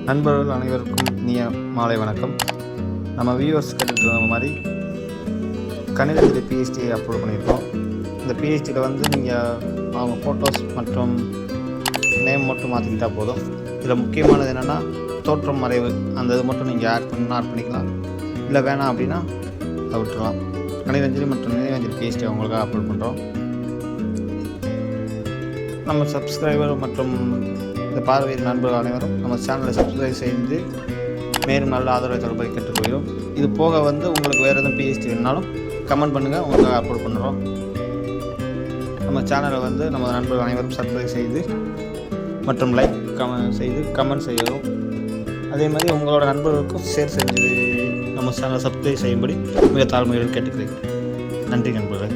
நண்பர்கள் அனைவருக்கும் இனிய மாலை வணக்கம். நம்ம வியூவர்ஸ் கேட்டுக்கிற மாதிரி கணிதத்தில் பிஹெச்டி அப்லோட் பண்ணியிருக்கோம். இந்த பிஹெச்டியில் வந்து நீங்கள் அவங்க ஃபோட்டோஸ் மற்றும் நேம் மட்டும் மாற்றிக்கிட்டால் போதும். இதில் முக்கியமானது என்னென்னா தோற்றம் மறைவு, அந்த இது மட்டும் நீங்கள் ஆட் பண்ணிக்கலாம். இல்லை வேணாம் அப்படின்னா அதை விட்டுடலாம். கணிதஞ்சலி மற்றும் நினைவஞ்சலி பிஹெச்டி அவங்களுக்காக அப்லோட் பண்ணுறோம். நம்ம சப்ஸ்கிரைபர் மற்றும் இந்த பார்வையில் நண்பர்கள் அனைவரும் நம்ம சேனலை சப்ஸ்கிரைப் செய்து மேலும் நல்ல ஆதரவை தரும்படி கேட்டுக்கொள்கிறோம். இது போக வந்து உங்களுக்கு வேறு எதுவும் பிஹெச்டி வேணுனாலும் கமெண்ட் பண்ணுங்கள், உங்களுக்கு அப்லோட் பண்ணுறோம். நம்ம சேனலை வந்து நம்ம நண்பர்கள் அனைவரும் சப்ஸ்கிரைப் செய்து மற்றும் லைக் கமெண்ட் செய்யவும், அதே மாதிரி உங்களோட நண்பர்களுக்கும் ஷேர் செஞ்சு நம்ம சேனலை சப்ஸ்கிரைப் செய்யும்படி மிக தாழ்மையுடன் கேட்டுக்கிறேன். நன்றி நண்பர்கள்.